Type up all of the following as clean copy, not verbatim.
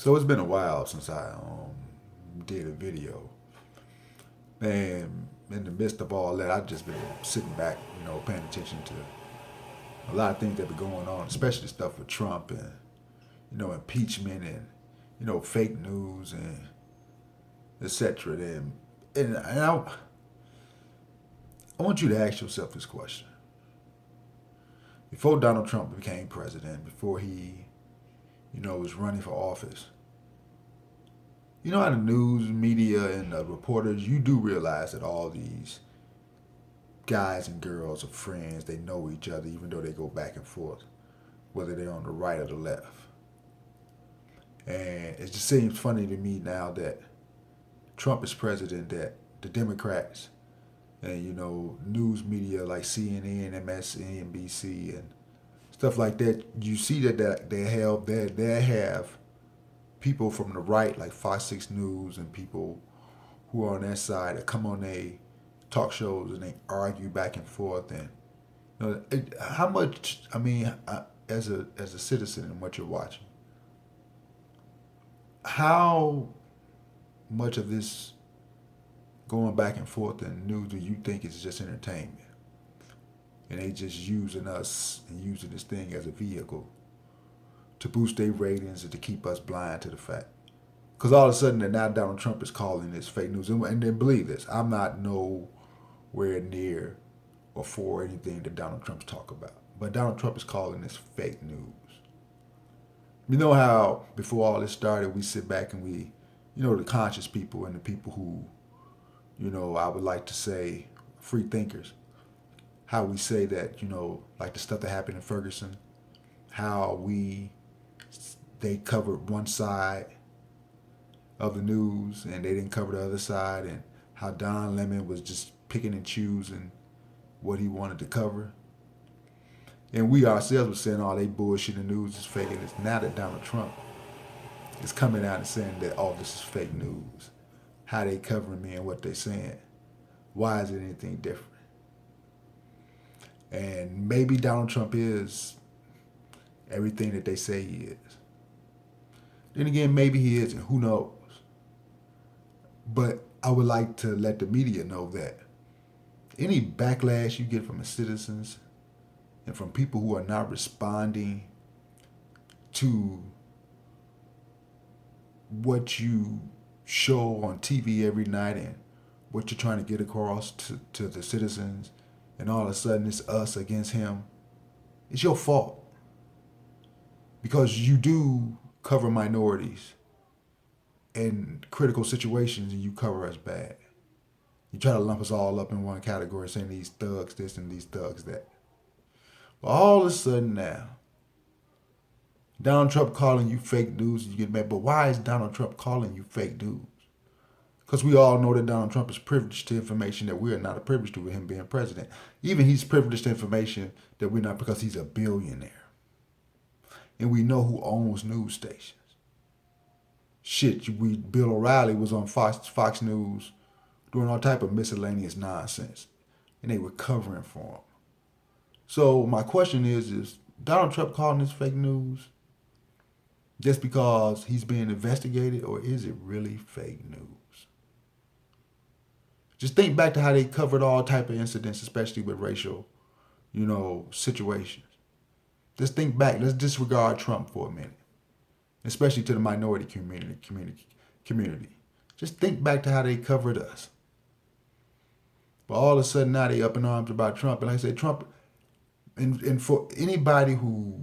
So it's been a while since I did a video, and in the midst of all that, I've just been sitting back, paying attention to a lot of things that been going on, especially stuff with Trump and impeachment and fake news and etc. And I want you to ask yourself this question: before Donald Trump became president, before he was running for office, you know how the news media and the reporters, you do realize that all these guys and girls are friends. They know each other, even though they go back and forth, whether they're on the right or the left. And it just seems funny to me now that Trump is president, that the Democrats and news media like CNN, MSNBC, and stuff like that, you see that they have people from the right like Fox 6 News and people who are on that side that come on they talk shows and they argue back and forth. And how much, I mean, as a citizen and what you're watching, how much of this going back and forth in news do you think is just entertainment, and they just using us and using this thing as a vehicle to boost their ratings and to keep us blind to the fact? Because all of a sudden now Donald Trump is calling this fake news, and then believe this, I'm not nowhere near or for anything that Donald Trump's talk about, but Donald Trump is calling this fake news. You know how before all this started, we sit back and we, the conscious people and the people who, I would like to say free thinkers, how we say that, like the stuff that happened in Ferguson, how they covered one side of the news and they didn't cover the other side, and how Don Lemon was just picking and choosing what he wanted to cover. And we ourselves were saying, oh, they bullshit, the news is fake. And it's now that Donald Trump is coming out and saying that, oh, this is fake news. How they covering me and what they saying. Why is it anything different? And maybe Donald Trump is everything that they say he is. Then again, maybe he isn't. Who knows? But I would like to let the media know that any backlash you get from the citizens and from people who are not responding to what you show on TV every night and what you're trying to get across to the citizens, and all of a sudden it's us against him, it's your fault. Because you do cover minorities in critical situations and you cover us bad. You try to lump us all up in one category, saying these thugs this and these thugs that. But all of a sudden now, Donald Trump calling you fake news, you get mad. But why is Donald Trump calling you fake news? Because we all know that Donald Trump is privileged to information that we are not privileged to with him being president. Even he's privileged to information that we're not, because he's a billionaire. And we know who owns news stations. Shit, Bill O'Reilly was on Fox News doing all type of miscellaneous nonsense. And they were covering for him. So my question is Donald Trump calling this fake news just because he's being investigated, or is it really fake news? Just think back to how they covered all type of incidents, especially with racial, situations. Just think back. Let's disregard Trump for a minute, especially to the minority community. Just think back to how they covered us. But all of a sudden now they up in arms about Trump. And like I said, Trump, and for anybody who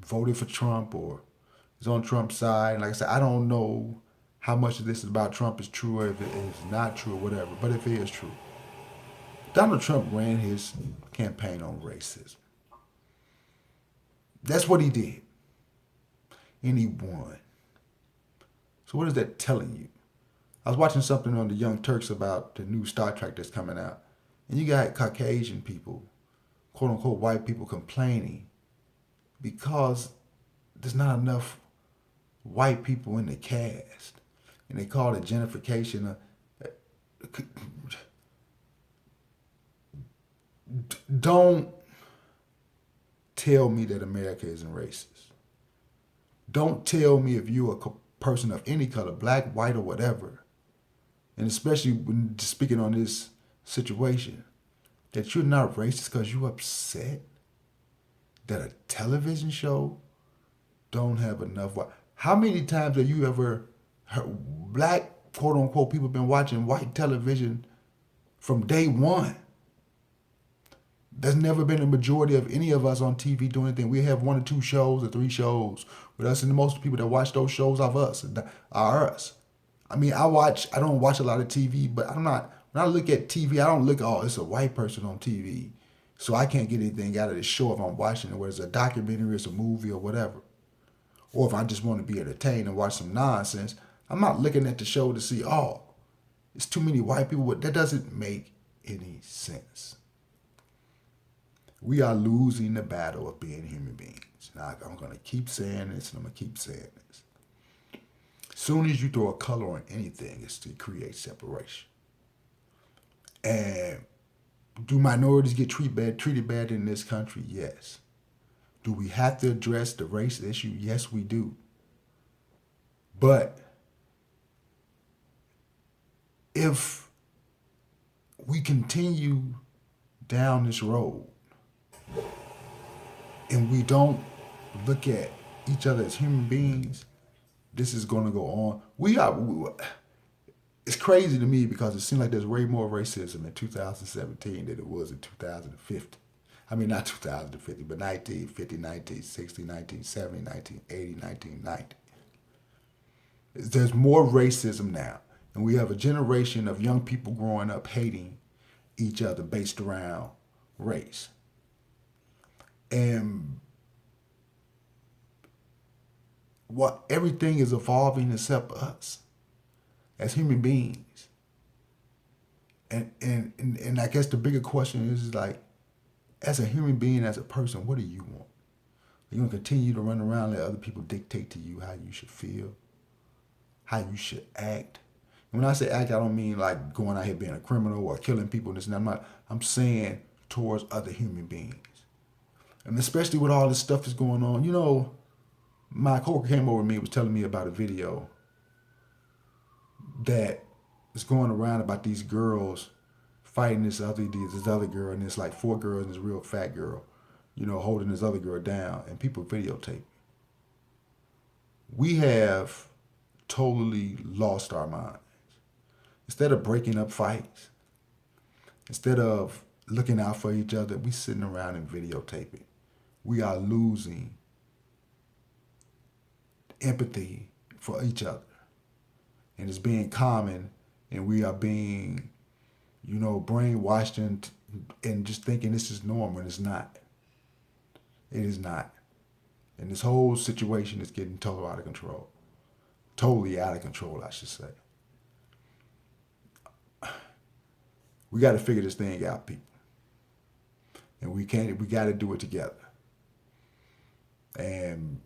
voted for Trump or is on Trump's side, and like I said, I don't know how much of this is about Trump is true, or if it is not true, or whatever. But if it is true, Donald Trump ran his campaign on racism. That's what he did. And he won. So what is that telling you? I was watching something on the Young Turks about the new Star Trek that's coming out. And you got Caucasian people, quote unquote white people, complaining because there's not enough white people in the cast. And they call it gentrification. Don't tell me that America isn't racist. Don't tell me if you're a person of any color, black, white, or whatever, and especially when speaking on this situation, that you're not racist because you're upset that a television show don't have enough white. How many times have you ever heard black, quote unquote, people been watching white television from day one? There's never been a majority of any of us on TV doing anything. We have 1 or 2 shows or 3 shows with us, and most people that watch those shows of us are us. I mean, I don't watch a lot of TV, but when I look at TV, I don't look, oh, it's a white person on TV, so I can't get anything out of this show if I'm watching it, whether it's a documentary, it's a movie, or whatever. Or if I just want to be entertained and watch some nonsense, I'm not looking at the show to see, oh, it's too many white people. That doesn't make any sense. We are losing the battle of being human beings. Now, I'm going to keep saying this, and I'm going to keep saying this. As soon as you throw a color on anything, it's to create separation. And do minorities get treated bad in this country? Yes. Do we have to address the race issue? Yes, we do. But if we continue down this road and we don't look at each other as human beings, this is going to go on. It's crazy to me because it seems like there's way more racism in 2017 than it was in 2050. I mean, not 2050, but 1950, 1960, 1970, 1980, 1990. There's more racism now. And we have a generation of young people growing up hating each other based around race. And everything is evolving except us as human beings. And I guess the bigger question is like, as a human being, as a person, what do you want? Are you going to continue to run around and let other people dictate to you how you should feel, how you should act? And when I say act, I don't mean like going out here being a criminal or killing people. I'm saying towards other human beings. And especially with all this stuff that's going on, you know, my coworker came over to me and was telling me about a video that is going around about these girls fighting this other girl, and it's like 4 girls and this real fat girl, you know, holding this other girl down, and people videotape. We have totally lost our minds. Instead of breaking up fights, instead of looking out for each other, we sitting around and videotaping. We are losing empathy for each other. And it's being common, and we are being, you know, brainwashed and just thinking this is normal, and it's not. It is not. And this whole situation is getting totally out of control. Totally out of control, I should say. We got to figure this thing out, people. And we got to do it together. And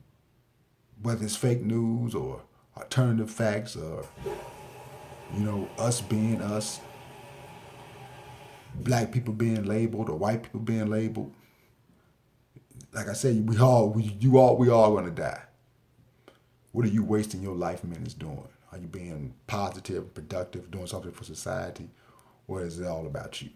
whether it's fake news or alternative facts or, you know, us being us, black people being labeled or white people being labeled, like I said, we all going to die. What are you wasting your life minutes doing? Are you being positive, productive, doing something for society? Or is it all about you?